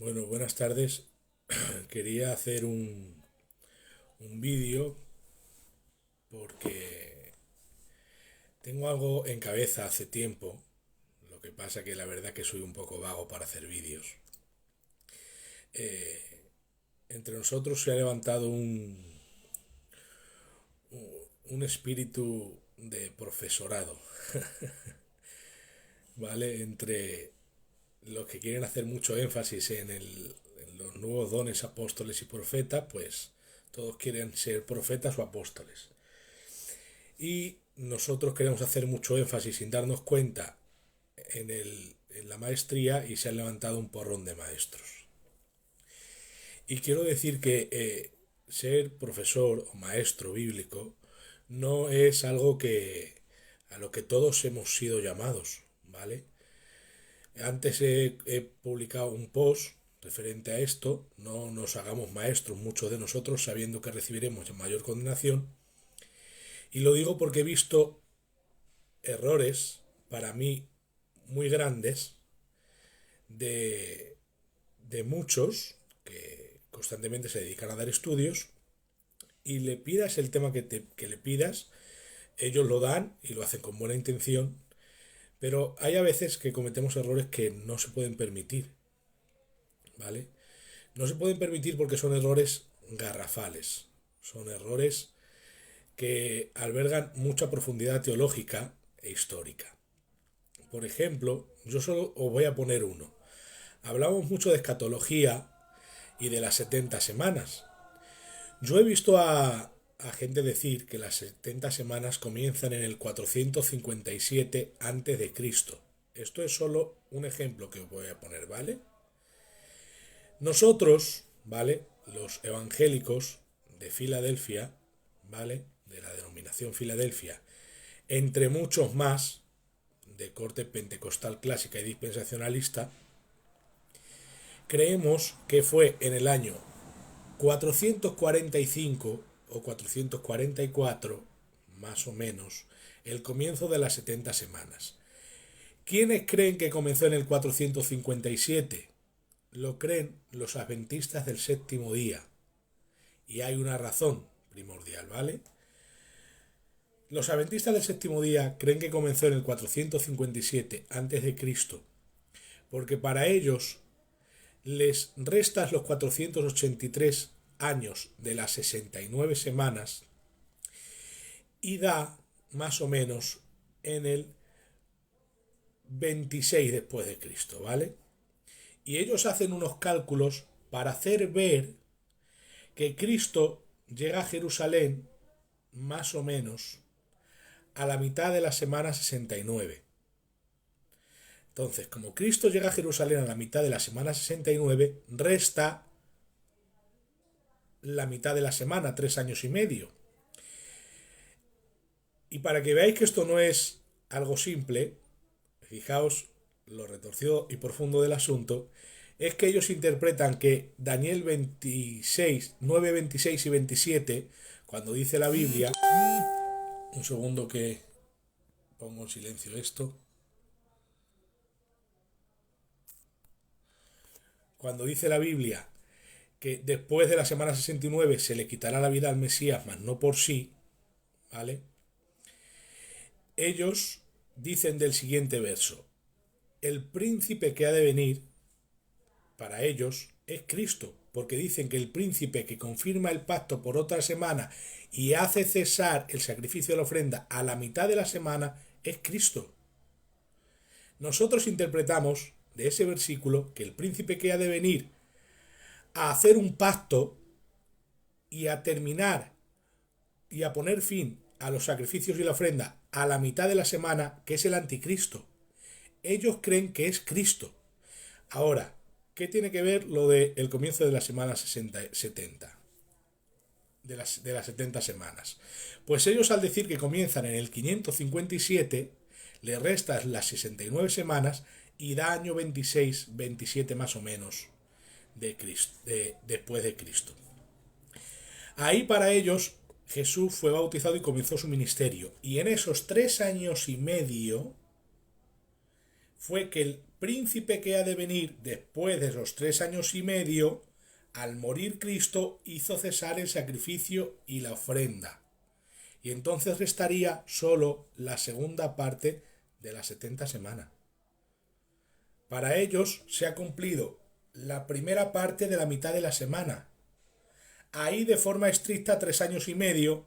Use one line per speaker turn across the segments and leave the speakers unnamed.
Bueno, buenas tardes. Quería hacer un vídeo porque tengo algo en cabeza hace tiempo. Lo que pasa que la verdad que soy un poco vago para hacer vídeos. Entre nosotros se ha levantado un espíritu de profesorado, ¿vale? Entre los que quieren hacer mucho énfasis en los nuevos dones apóstoles y profetas, pues todos quieren ser profetas o apóstoles. Y nosotros queremos hacer mucho énfasis sin darnos cuenta en la maestría y se han levantado un porrón de maestros. Y quiero decir que ser profesor o maestro bíblico no es algo a lo que todos hemos sido llamados, ¿vale? Antes he publicado un post referente a esto, no nos hagamos maestros muchos de nosotros sabiendo que recibiremos mayor condenación. Y lo digo porque he visto errores, para mí, muy grandes de, de muchos que constantemente se dedican a dar estudios y le pidas el tema que le pidas, ellos lo dan y lo hacen con buena intención, pero hay a veces que cometemos errores que no se pueden permitir, ¿vale? No se pueden permitir porque son errores garrafales, son errores que albergan mucha profundidad teológica e histórica. Por ejemplo, yo solo os voy a poner uno. Hablamos mucho de escatología y de las 70 semanas. Yo he visto a gente decir que las 70 semanas comienzan en el 457 antes de Cristo. Esto es solo un ejemplo que os voy a poner, ¿vale? Nosotros, ¿vale? Los evangélicos de Filadelfia, ¿vale? De la denominación Filadelfia, entre muchos más, de corte pentecostal clásica y dispensacionalista, creemos que fue en el año 445 o 444, más o menos, el comienzo de las 70 semanas. ¿Quiénes creen que comenzó en el 457? Lo creen los adventistas del séptimo día. Y hay una razón primordial, ¿vale? Los adventistas del séptimo día creen que comenzó en el 457 a.C., porque para ellos les restas los 483 años de las 69 semanas y da más o menos en el 26 después de Cristo, ¿vale? Y ellos hacen unos cálculos para hacer ver que Cristo llega a Jerusalén más o menos a la mitad de la semana 69. Entonces, como Cristo llega a Jerusalén a la mitad de la semana 69, resta la mitad de la semana, 3 años y medio. Y para que veáis que esto no es algo simple, fijaos lo retorcido y profundo del asunto, es que ellos interpretan que Daniel 26, 9, 26 y 27, cuando dice la Biblia, un segundo que pongo en silencio esto, cuando dice la Biblia que después de la semana 69 se le quitará la vida al Mesías, mas no por sí, ¿vale? Ellos dicen del siguiente verso: el príncipe que ha de venir, para ellos, es Cristo, porque dicen que el príncipe que confirma el pacto por otra semana y hace cesar el sacrificio de la ofrenda a la mitad de la semana es Cristo. Nosotros interpretamos de ese versículo que el príncipe que ha de venir a hacer un pacto y a terminar y a poner fin a los sacrificios y la ofrenda a la mitad de la semana, que es el anticristo. Ellos creen que es Cristo. Ahora, ¿qué tiene que ver lo del comienzo de la semana 70? De las 70 semanas. Pues ellos, al decir que comienzan en el 557, le restas las 69 semanas y da año 26, 27 más o menos de Cristo, después de Cristo. Ahí para ellos Jesús fue bautizado y comenzó su ministerio. Y en esos 3 años y medio fue que el príncipe que ha de venir después de los 3 años y medio, al morir Cristo, hizo cesar el sacrificio y la ofrenda. Y entonces restaría solo la segunda parte de las 70 semanas. Para ellos se ha cumplido la primera parte de la mitad de la semana. Ahí de forma estricta 3 años y medio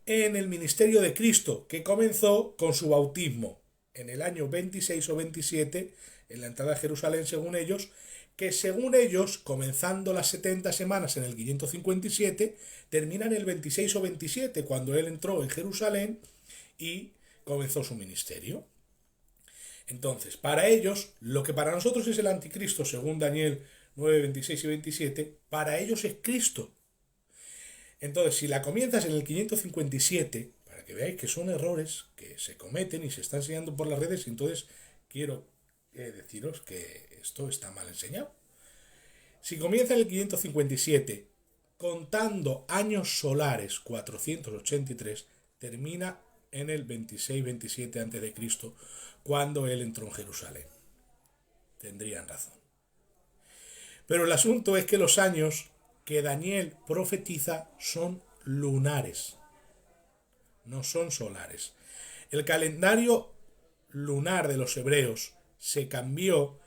en el ministerio de Cristo, que comenzó con su bautismo en el año 26 o 27, en la entrada a Jerusalén según ellos, que según ellos, comenzando las 70 semanas en el 557, terminan el 26 o 27, cuando él entró en Jerusalén y comenzó su ministerio. Entonces, para ellos, lo que para nosotros es el anticristo, según Daniel 9, 26 y 27, para ellos es Cristo. Entonces, si la comienzas en el 557, para que veáis que son errores que se cometen y se están enseñando por las redes, entonces quiero deciros que esto está mal enseñado. Si comienza en el 557, contando años solares 483, termina en el 26-27 a.C., cuando él entró en Jerusalén. Tendrían razón. Pero el asunto es que los años que Daniel profetiza son lunares, no son solares. El calendario lunar de los hebreos se cambió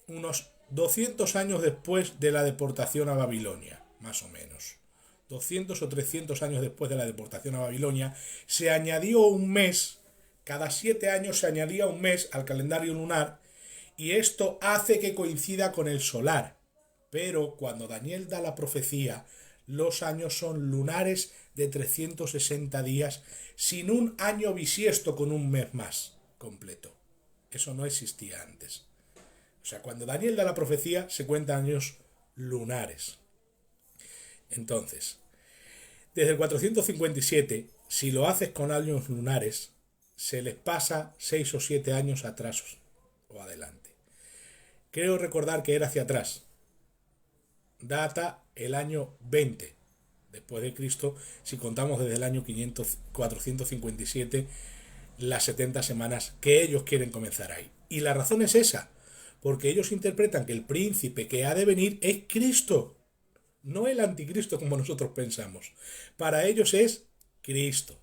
unos 200 años después de la deportación a Babilonia, más o menos. 200 o 300 años después de la deportación a Babilonia, se añadió un mes, cada 7 años se añadía un mes al calendario lunar, y esto hace que coincida con el solar. Pero cuando Daniel da la profecía, los años son lunares de 360 días, sin un año bisiesto con un mes más completo. Eso no existía antes. O sea, cuando Daniel da la profecía, se cuentan años lunares. Entonces, desde el 457, si lo haces con años lunares, se les pasa 6 o 7 años atrás o adelante. Creo recordar que era hacia atrás. Data el año 20 después de Cristo, si contamos desde el año 457 las 70 semanas que ellos quieren comenzar ahí. Y la razón es esa, porque ellos interpretan que el príncipe que ha de venir es Cristo, no el anticristo como nosotros pensamos. Para ellos es Cristo.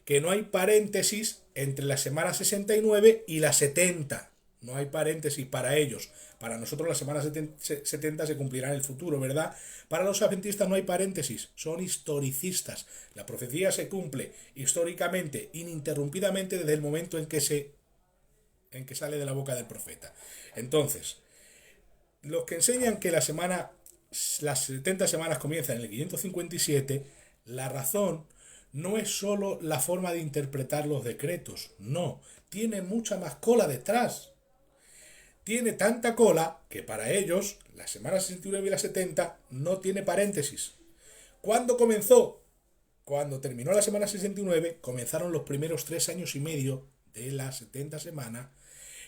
Que no hay paréntesis entre la semana 69 y la 70. No hay paréntesis para ellos. Para nosotros las semanas 70 se cumplirá en el futuro, ¿verdad? Para los adventistas no hay paréntesis, son historicistas. La profecía se cumple históricamente, ininterrumpidamente desde el momento en que sale de la boca del profeta. Entonces, los que enseñan que las 70 semanas comienzan en el 557, la razón no es solo la forma de interpretar los decretos, no, tiene mucha más cola detrás. Tiene tanta cola que para ellos la semana 69 y la 70 no tiene paréntesis. ¿Cuándo comenzó? Cuando terminó la semana 69, comenzaron los primeros 3 años y medio de las 70 semanas,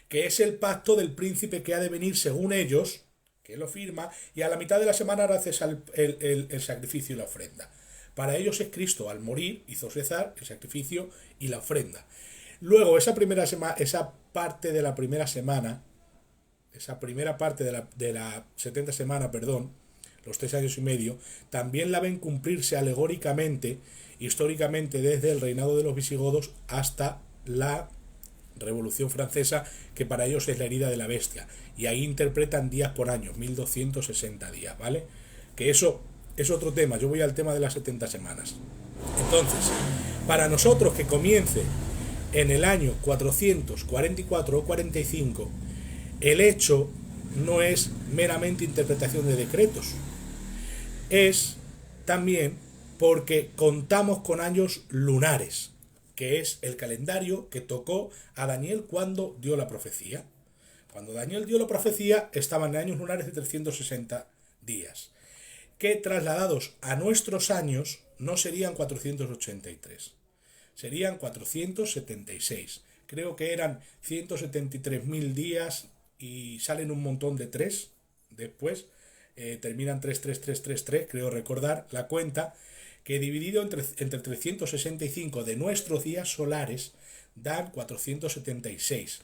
que es el pacto del príncipe que ha de venir según ellos, que lo firma, y a la mitad de la semana hace el sacrificio y la ofrenda. Para ellos es Cristo, al morir hizo cesar el sacrificio y la ofrenda. Luego esa parte de la primera parte de la 70 semana, los 3 años y medio, también la ven cumplirse alegóricamente, históricamente, desde el reinado de los visigodos hasta la Revolución Francesa, que para ellos es la herida de la bestia. Y ahí interpretan días por año, 1260 días, ¿vale? Que eso es otro tema, yo voy al tema de las 70 semanas. Entonces, para nosotros que comience en el año 444 o 45, el hecho no es meramente interpretación de decretos, es también porque contamos con años lunares, que es el calendario que tocó a Daniel cuando dio la profecía. Cuando Daniel dio la profecía estaban en años lunares de 360 días, que trasladados a nuestros años no serían 483, serían 476. Creo que eran 173.000 días y salen un montón de 3 después, terminan 33333, creo recordar la cuenta, que dividido entre 365 de nuestros días solares dan 476.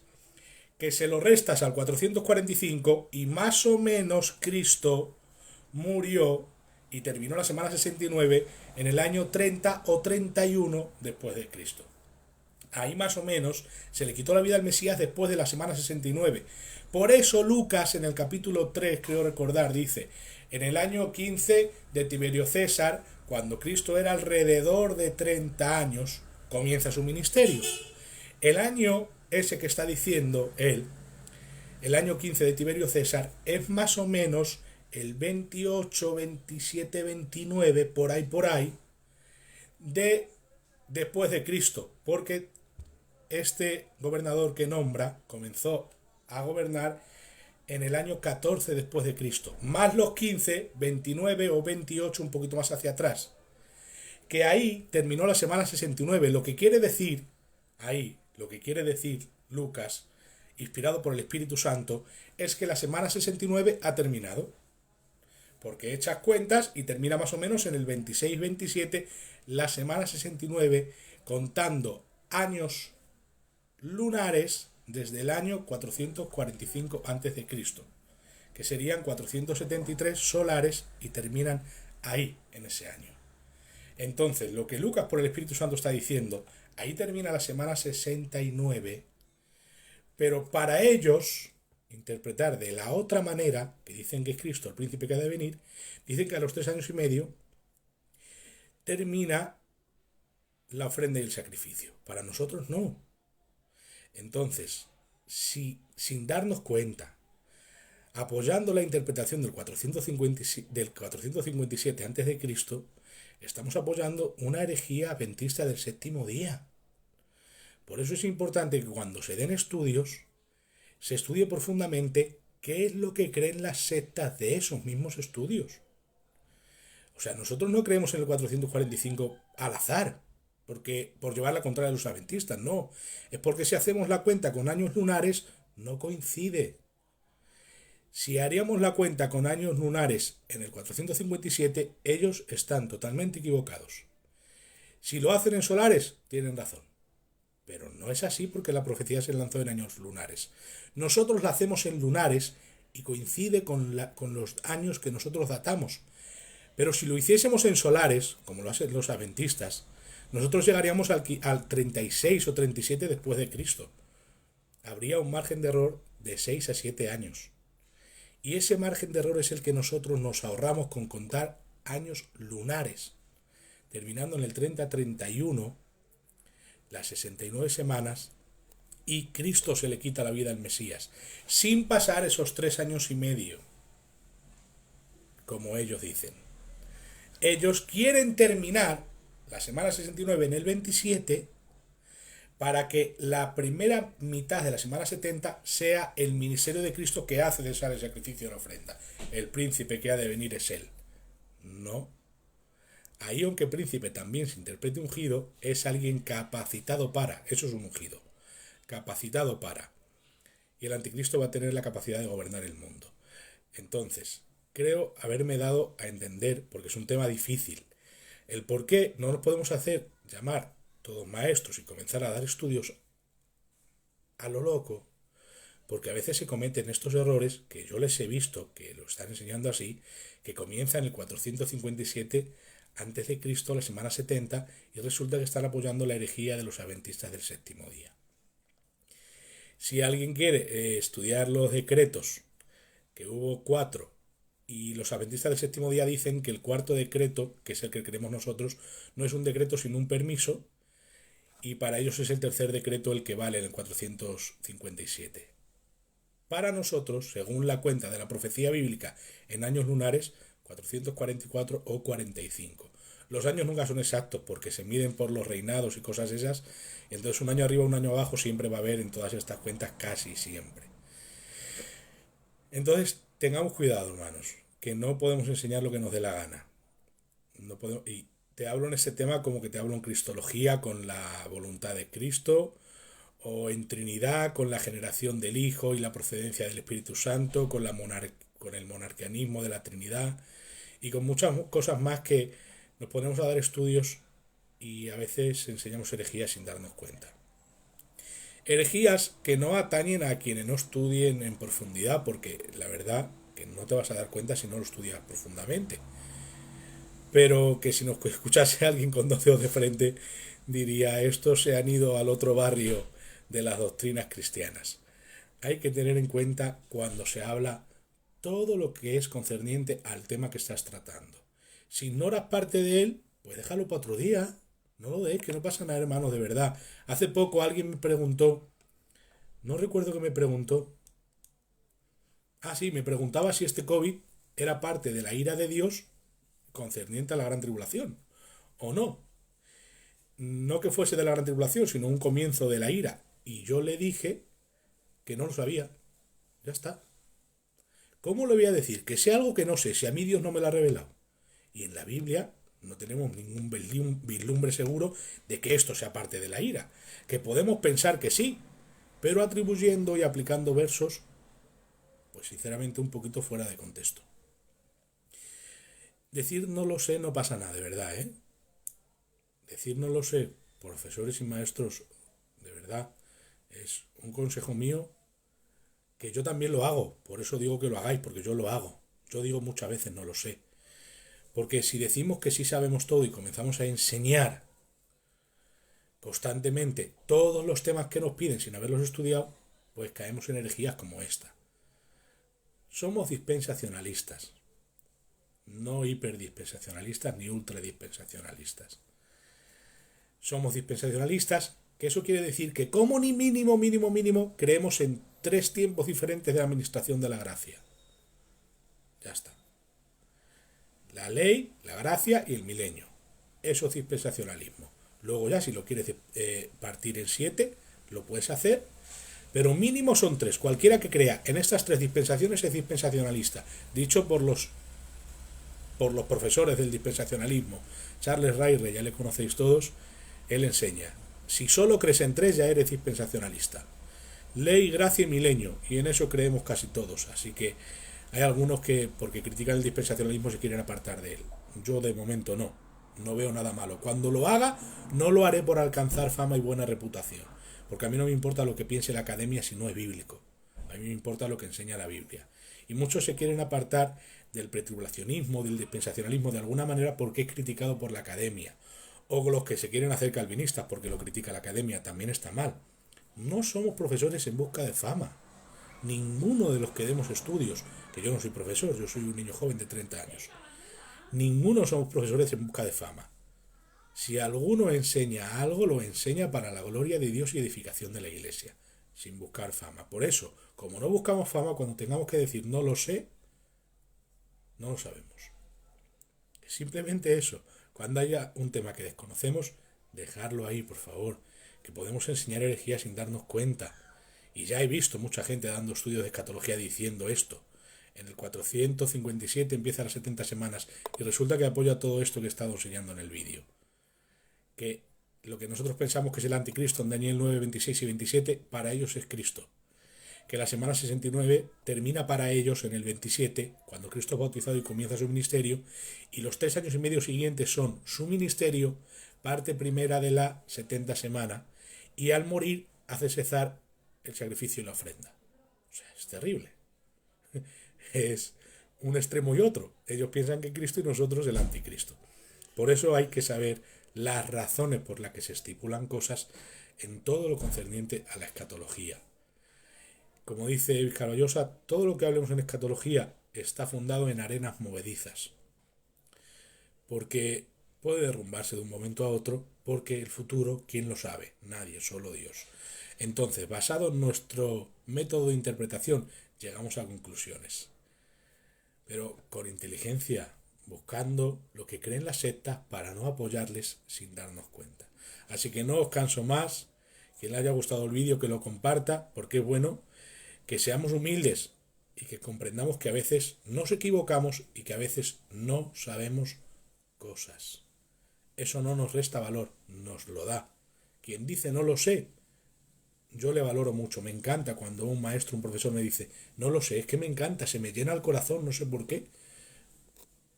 que se lo restas al 445 y más o menos Cristo murió y terminó la semana 69 en el año 30 o 31 después de Cristo. Ahí más o menos se le quitó la vida al Mesías después de la semana 69. Por eso Lucas en el capítulo 3, creo recordar, dice, en el año 15 de Tiberio César, cuando Cristo era alrededor de 30 años, comienza su ministerio. El año ese que está diciendo él, el año 15 de Tiberio César, es más o menos el 28, 27, 29, por ahí, de después de Cristo, porque este gobernador que nombra comenzó a gobernar en el año 14 después de Cristo, más los 15, 29 o 28 un poquito más hacia atrás, que ahí terminó la semana 69, lo que quiere decir Lucas, inspirado por el Espíritu Santo, es que la semana 69 ha terminado, porque echas cuentas y termina más o menos en el 26-27 la semana 69, contando años lunares desde el año 445 a.C., que serían 473 solares y terminan ahí, en ese año. Entonces, lo que Lucas por el Espíritu Santo está diciendo, ahí termina la semana 69, pero para ellos interpretar de la otra manera, que dicen que es Cristo el príncipe que ha de venir, dicen que a los 3 años y medio termina la ofrenda y el sacrificio. Para nosotros no. Entonces, si sin darnos cuenta, apoyando la interpretación del 457 a.C., estamos apoyando una herejía adventista del séptimo día. Por eso es importante que cuando se den estudios, se estudie profundamente qué es lo que creen las sectas de esos mismos estudios. O sea, nosotros no creemos en el 445 al azar, porque por llevar la contraria de los adventistas, no. Es porque si hacemos la cuenta con años lunares, no coincide. Si haríamos la cuenta con años lunares en el 457, ellos están totalmente equivocados. Si lo hacen en solares, tienen razón. Pero no es así porque la profecía se lanzó en años lunares. Nosotros la hacemos en lunares y coincide con los años que nosotros datamos. Pero si lo hiciésemos en solares, como lo hacen los adventistas, nosotros llegaríamos al 36 o 37 después de Cristo. Habría un margen de error de 6 a 7 años. Y ese margen de error es el que nosotros nos ahorramos con contar años lunares, terminando en el 30-31, las 69 semanas, y Cristo se le quita la vida al Mesías, sin pasar esos 3 años y medio, como ellos dicen. Ellos quieren terminar la semana 69 en el 27 para que la primera mitad de la semana 70 sea el ministerio de Cristo que hace cesar el sacrificio de la ofrenda. El príncipe que ha de venir es él. No. Ahí, aunque príncipe también se interprete ungido, es alguien capacitado para. Eso es un ungido. Capacitado para. Y el anticristo va a tener la capacidad de gobernar el mundo. Entonces, creo haberme dado a entender, porque es un tema difícil, el por qué no nos podemos llamar todos maestros y comenzar a dar estudios a lo loco, porque a veces se cometen estos errores que yo les he visto que lo están enseñando así, que comienza en el 457 antes de Cristo, la semana 70, y resulta que están apoyando la herejía de los adventistas del séptimo día. Si alguien quiere estudiar los decretos, que hubo 4, y los adventistas del séptimo día dicen que el cuarto decreto, que es el que creemos nosotros, no es un decreto sino un permiso, y para ellos es el tercer decreto el que vale en el 457. Para nosotros, según la cuenta de la profecía bíblica en años lunares, 444 o 45. Los años nunca son exactos porque se miden por los reinados y cosas esas, y entonces un año arriba o un año abajo siempre va a haber en todas estas cuentas, casi siempre. Entonces, tengamos cuidado, hermanos, que no podemos enseñar lo que nos dé la gana. No podemos, y te hablo en ese tema como que te hablo en cristología con la voluntad de Cristo, o en Trinidad con la generación del Hijo y la procedencia del Espíritu Santo, con el monarquianismo de la Trinidad y con muchas cosas más que nos ponemos a dar estudios y a veces enseñamos herejías sin darnos cuenta. Herejías que no atañen a quienes no estudien en profundidad, porque la verdad que no te vas a dar cuenta si no lo estudias profundamente. Pero que si nos escuchase alguien con 12 dedos de frente, diría, estos se han ido al otro barrio de las doctrinas cristianas. Hay que tener en cuenta cuando se habla todo lo que es concerniente al tema que estás tratando. Si ignoras parte de él, pues déjalo para otro día. No lo des, que no pasa nada, hermanos, de verdad. Hace poco alguien me preguntó, no recuerdo que me preguntó, sí, me preguntaba si este COVID era parte de la ira de Dios concerniente a la gran tribulación, o no. No que fuese de la gran tribulación, sino un comienzo de la ira. Y yo le dije que no lo sabía. Ya está. ¿Cómo le voy a decir? Que sé algo que no sé, si a mí Dios no me lo ha revelado. Y en la Biblia no tenemos ningún vislumbre seguro de que esto sea parte de la ira. Que podemos pensar que sí, pero atribuyendo y aplicando versos, pues sinceramente un poquito fuera de contexto. Decir no lo sé no pasa nada, de verdad, ¿eh? Decir no lo sé, profesores y maestros, de verdad, es un consejo mío que yo también lo hago. Por eso digo que lo hagáis, porque yo lo hago. Yo digo muchas veces no lo sé. Porque si decimos que sí sabemos todo y comenzamos a enseñar constantemente todos los temas que nos piden sin haberlos estudiado, pues caemos en herejías como esta. Somos dispensacionalistas, no hiperdispensacionalistas ni ultradispensacionalistas. Somos dispensacionalistas, que eso quiere decir que como ni mínimo creemos en 3 tiempos diferentes de la administración de la gracia. Ya está. La ley, la gracia y el milenio. Eso es dispensacionalismo. Luego ya si lo quieres partir en 7, lo puedes hacer, pero mínimo son 3. Cualquiera que crea en estas 3 dispensaciones es dispensacionalista. Dicho por los profesores del dispensacionalismo. Charles Ryrie, ya le conocéis todos, él enseña, si solo crees en 3 ya eres dispensacionalista. Ley, gracia y milenio, y en eso creemos casi todos, así que hay algunos que, porque critican el dispensacionalismo, se quieren apartar de él. Yo de momento no veo nada malo. Cuando lo haga, no lo haré por alcanzar fama y buena reputación, porque a mí no me importa lo que piense la academia si no es bíblico. A mí me importa lo que enseña la Biblia. Y muchos se quieren apartar del pretribulacionismo, del dispensacionalismo de alguna manera porque es criticado por la academia. O los que se quieren hacer calvinistas porque lo critica la academia, también está mal. No somos profesores en busca de fama. Ninguno de los que demos estudios, que yo no soy profesor, yo soy un niño joven de 30 años, ninguno somos profesores en busca de fama. Si alguno enseña algo, lo enseña para la gloria de Dios y edificación de la iglesia, sin buscar fama. Por eso, como no buscamos fama, cuando tengamos que decir no lo sé, no lo sabemos. Simplemente eso. Cuando haya un tema que desconocemos, dejarlo ahí, por favor. Que podemos enseñar herejía sin darnos cuenta. Y ya he visto mucha gente dando estudios de escatología diciendo esto. En el 457 empieza las 70 semanas y resulta que apoya todo esto que he estado enseñando en el vídeo. Que lo que nosotros pensamos que es el anticristo en Daniel 9, 26 y 27, para ellos es Cristo. Que la semana 69 termina para ellos en el 27, cuando Cristo es bautizado y comienza su ministerio, y los 3 años y medio siguientes son su ministerio, parte primera de la 70 semana, y al morir hace cesar el sacrificio y la ofrenda. O sea, es terrible. Es un extremo y otro. Ellos piensan que Cristo y nosotros el anticristo. Por eso hay que saber las razones por las que se estipulan cosas en todo lo concerniente a la escatología. Como dice Vizcarroyosa, todo lo que hablemos en escatología está fundado en arenas movedizas. Porque puede derrumbarse de un momento a otro, porque el futuro, ¿quién lo sabe? Nadie, solo Dios. Entonces, basado en nuestro método de interpretación, llegamos a conclusiones. Pero con inteligencia, buscando lo que creen las sectas para no apoyarles sin darnos cuenta. Así que no os canso más. Quien le haya gustado el vídeo, que lo comparta, porque es bueno que seamos humildes y que comprendamos que a veces nos equivocamos y que a veces no sabemos cosas. Eso no nos resta valor, nos lo da. Quien dice no lo sé, yo le valoro mucho. Me encanta cuando un maestro, un profesor me dice no lo sé, es que me encanta, se me llena el corazón, no sé por qué.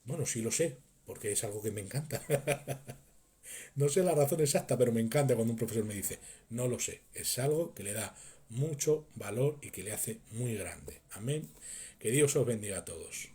Bueno, sí lo sé, porque es algo que me encanta. No sé la razón exacta, pero me encanta cuando un profesor me dice, no lo sé, es algo que le da mucho valor y que le hace muy grande. Amén. Que Dios os bendiga a todos.